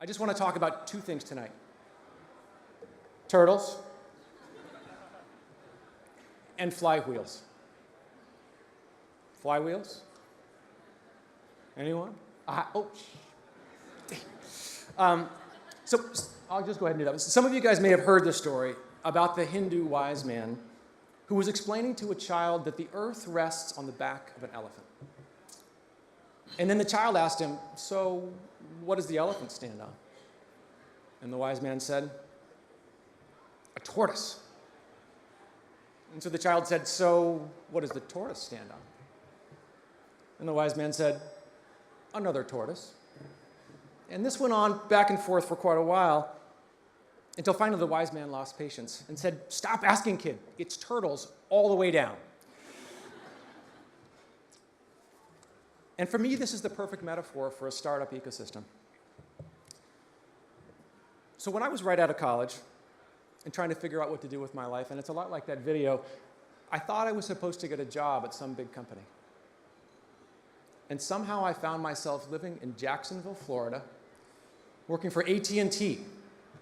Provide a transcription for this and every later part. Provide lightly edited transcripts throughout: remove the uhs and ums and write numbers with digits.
I just want to talk about two things tonight. Turtles and flywheels. Flywheels? Anyone? So I'll just go ahead and do that. Some of you guys may have heard this story about the Hindu wise man who was explaining to a child that the earth rests on the back of an elephant. And then the child asked him, so what does the elephant stand on? And the wise man said, a tortoise. And so the child said, so what does the tortoise stand on? And the wise man said, another tortoise. And this went on back and forth for quite a while until finally the wise man lost patience and said, stop asking, kid. It's turtles all the way down. And for me, this is the perfect metaphor for a startup ecosystem. So when I was right out of college and trying to figure out what to do with my life, and it's a lot like that video, I thought I was supposed to get a job at some big company. And somehow I found myself living in Jacksonville, Florida, working for AT&T,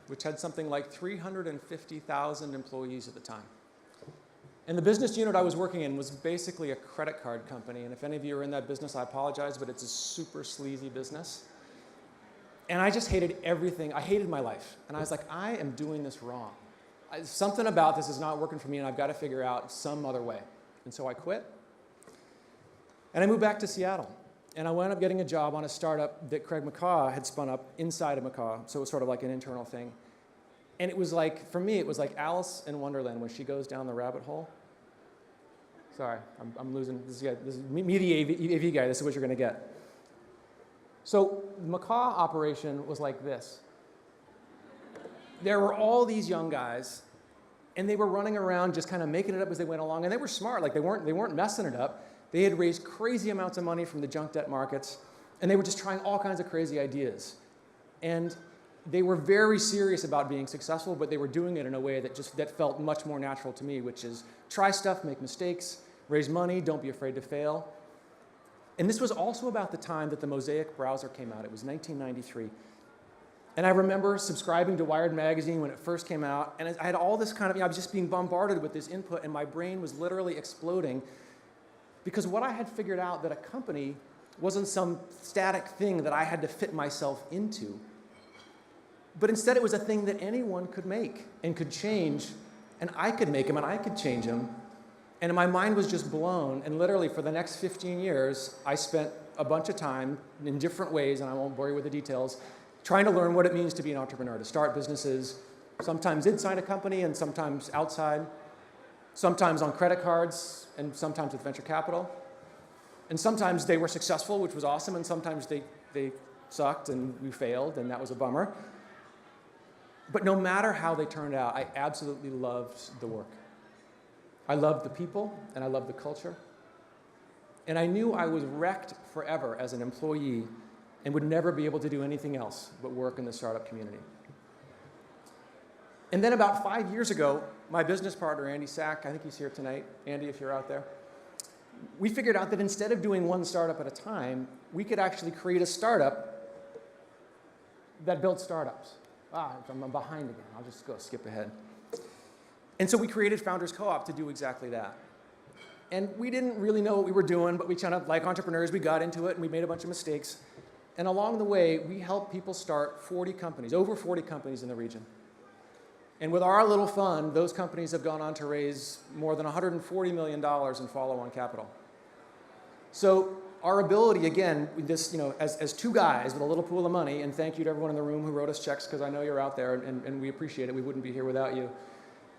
which had something like 350,000 employees at the time. And the business unit I was working in was basically a credit card company. And if any of you are in that business, I apologize, but it's a super sleazy business. And I just hated everything. I hated my life. And I was like, I am doing this wrong. Something about this is not working for me, and I've got to figure out some other way. And so I quit. And I moved back to Seattle. And I wound up getting a job on a startup that Craig McCaw had spun up inside of McCaw. So it was sort of like an internal thing. And it was like, for me, it was like Alice in Wonderland when she goes down the rabbit hole. Sorry, I'm losing. This is me, the AV guy. This is what you're going to get. So the McCaw operation was like this. There were all these young guys, and they were running around just kind of making it up as they went along. And they were smart. Like they weren't messing it up. They had raised crazy amounts of money from the junk debt markets, and they were just trying all kinds of crazy ideas. And they were very serious about being successful, but they were doing it in a way that felt much more natural to me, which is try stuff, make mistakes, raise money, don't be afraid to fail. And this was also about the time that the Mosaic browser came out. It was 1993. And I remember subscribing to Wired magazine when it first came out, and I had all this kind of, I was just being bombarded with this input, and my brain was literally exploding because what I had figured out that a company wasn't some static thing that I had to fit myself into, but instead it was a thing that anyone could make and could change, and I could make them and I could change them. And my mind was just blown, and literally for the next 15 years, I spent a bunch of time in different ways, and I won't bore you with the details, trying to learn what it means to be an entrepreneur, to start businesses, sometimes inside a company and sometimes outside, sometimes on credit cards and sometimes with venture capital. And sometimes they were successful, which was awesome, and sometimes they sucked and we failed, and that was a bummer. But no matter how they turned out, I absolutely loved the work. I loved the people, and I loved the culture. And I knew I was wrecked forever as an employee and would never be able to do anything else but work in the startup community. And then about 5 years ago, my business partner, Andy Sack, I think he's here tonight. Andy, if you're out there. We figured out that instead of doing one startup at a time, we could actually create a startup that built startups. I'm behind again. I'll just go skip ahead. And so we created Founders Co-op to do exactly that. And we didn't really know what we were doing, but we kind of, like entrepreneurs, we got into it and we made a bunch of mistakes. And along the way, we helped people start 40 companies, over 40 companies in the region. And with our little fund, those companies have gone on to raise more than $140 million in follow-on capital. So our ability, again, this, as two guys with a little pool of money, and thank you to everyone in the room who wrote us checks, because I know you're out there, and we appreciate it. We wouldn't be here without you.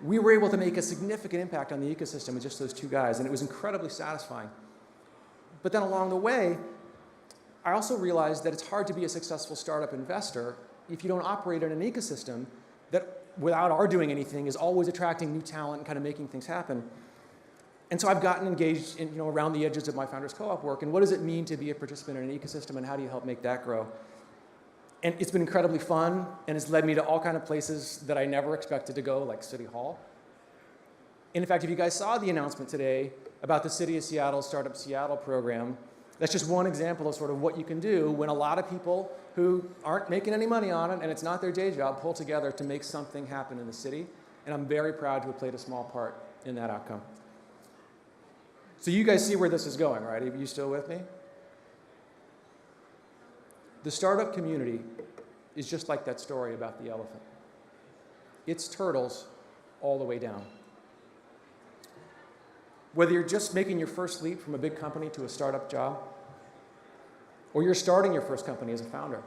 We were able to make a significant impact on the ecosystem with just those two guys, and it was incredibly satisfying. But then along the way, I also realized that it's hard to be a successful startup investor if you don't operate in an ecosystem that, without our doing anything, is always attracting new talent and kind of making things happen. And so I've gotten engaged in, around the edges of my Founders Co-op work, and what does it mean to be a participant in an ecosystem, and how do you help make that grow? And it's been incredibly fun, and it's led me to all kinds of places that I never expected to go, like City Hall. And in fact, if you guys saw the announcement today about the City of Seattle Startup Seattle program, That's just one example of sort of what you can do when a lot of people who aren't making any money on it and it's not their day job pull together to make something happen in the city. And I'm very proud to have played a small part in that outcome. So you guys see where this is going, right? Are you still with me? The startup community is just like that story about the elephant. It's turtles all the way down. Whether you're just making your first leap from a big company to a startup job, or you're starting your first company as a founder,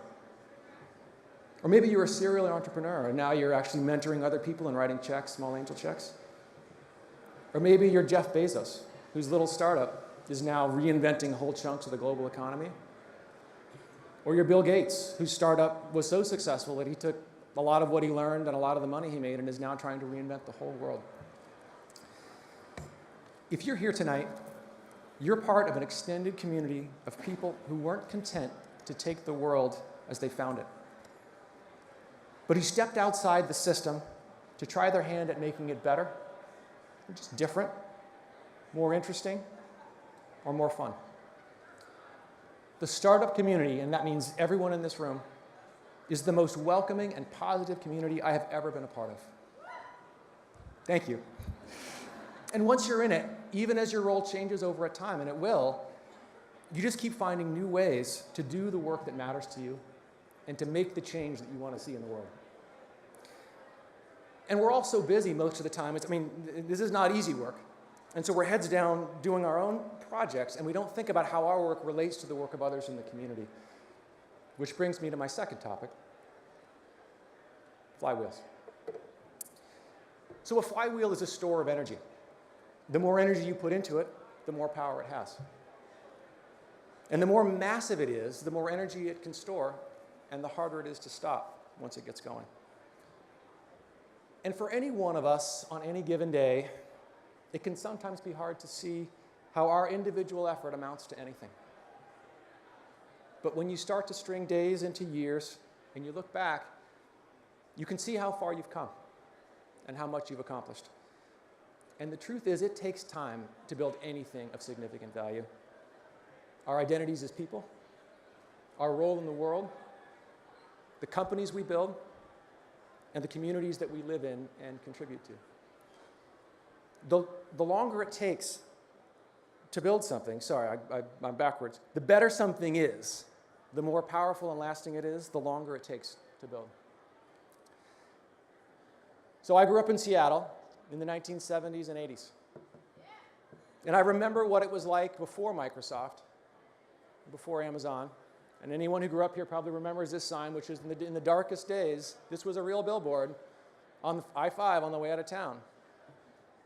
or maybe you're a serial entrepreneur and now you're actually mentoring other people and writing checks, small angel checks, or maybe you're Jeff Bezos, whose little startup is now reinventing whole chunks of the global economy, or you're Bill Gates, whose startup was so successful that he took a lot of what he learned and a lot of the money he made and is now trying to reinvent the whole world. If you're here tonight, you're part of an extended community of people who weren't content to take the world as they found it, but who stepped outside the system to try their hand at making it better, or just different, more interesting, or more fun. The startup community, and that means everyone in this room, is the most welcoming and positive community I have ever been a part of. Thank you. And once you're in it, even as your role changes over a time, and it will, you just keep finding new ways to do the work that matters to you and to make the change that you want to see in the world. And we're all so busy most of the time. This is not easy work. And so we're heads down doing our own projects, and we don't think about how our work relates to the work of others in the community. Which brings me to my second topic, flywheels. So a flywheel is a store of energy. The more energy you put into it, the more power it has. And the more massive it is, the more energy it can store, and the harder it is to stop once it gets going. And for any one of us on any given day, it can sometimes be hard to see how our individual effort amounts to anything. But when you start to string days into years and you look back, you can see how far you've come and how much you've accomplished. And the truth is, it takes time to build anything of significant value. Our identities as people, our role in the world, the companies we build, and the communities that we live in and contribute to. The longer it takes to build something, I'm backwards, the better something is, the more powerful and lasting it is, the longer it takes to build. So I grew up in Seattle in the 1970s and 80s. And I remember what it was like before Microsoft, before Amazon. And anyone who grew up here probably remembers this sign, which is in the darkest days, this was a real billboard on I-5 on the way out of town.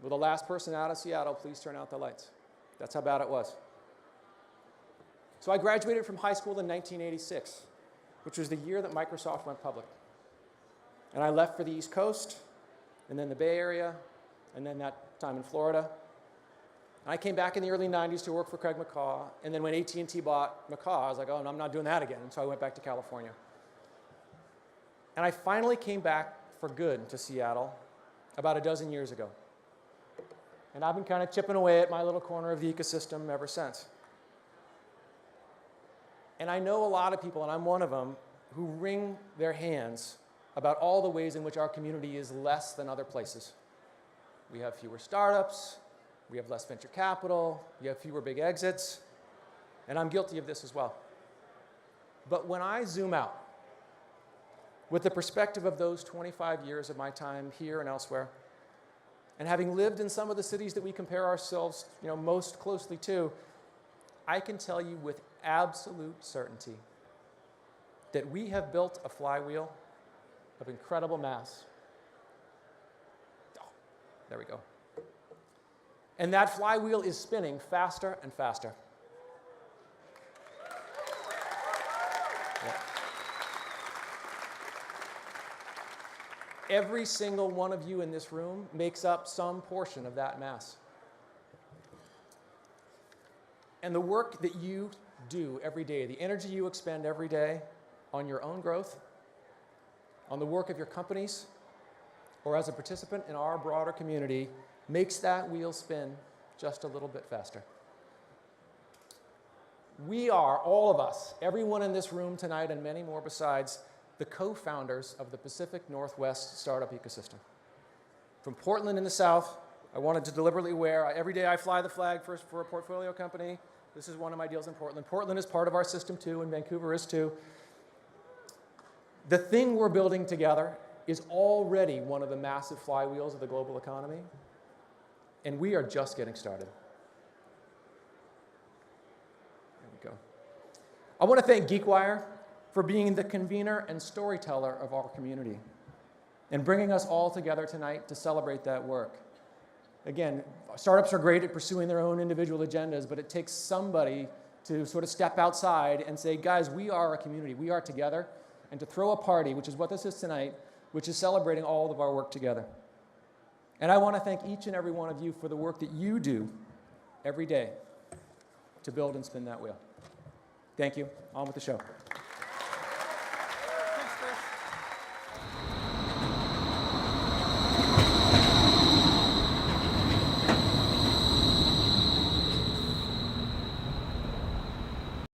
With the last person out of Seattle, please turn out the lights. That's how bad it was. So I graduated from high school in 1986, which was the year that Microsoft went public. And I left for the East Coast, and then the Bay Area, and then that time in Florida. And I came back in the early 90s to work for Craig McCaw, and then when AT&T bought McCaw, I was like, oh, no, I'm not doing that again. And so I went back to California. And I finally came back for good to Seattle about a dozen years ago. And I've been kind of chipping away at my little corner of the ecosystem ever since. And I know a lot of people, and I'm one of them, who wring their hands about all the ways in which our community is less than other places. We have fewer startups, we have less venture capital, we have fewer big exits, and I'm guilty of this as well. But when I zoom out, with the perspective of those 25 years of my time here and elsewhere, and having lived in some of the cities that we compare ourselves most closely to, I can tell you with absolute certainty that we have built a flywheel of incredible mass. Oh, there we go. And that flywheel is spinning faster and faster. Yeah. Every single one of you in this room makes up some portion of that mass. And the work that you do every day, the energy you expend every day on your own growth, on the work of your companies, or as a participant in our broader community, makes that wheel spin just a little bit faster. We are, all of us, everyone in this room tonight and many more besides, the co-founders of the Pacific Northwest startup ecosystem. From Portland in the south, I wanted to deliberately wear, every day I fly the flag for a portfolio company. This is one of my deals in Portland. Portland is part of our system too, and Vancouver is too. The thing we're building together is already one of the massive flywheels of the global economy, and we are just getting started. There we go. I want to thank GeekWire for being the convener and storyteller of our community and bringing us all together tonight to celebrate that work. Again, startups are great at pursuing their own individual agendas, but it takes somebody to sort of step outside and say, guys, we are a community, we are together, and to throw a party, which is what this is tonight, which is celebrating all of our work together. And I want to thank each and every one of you for the work that you do every day to build and spin that wheel. Thank you. On with the show.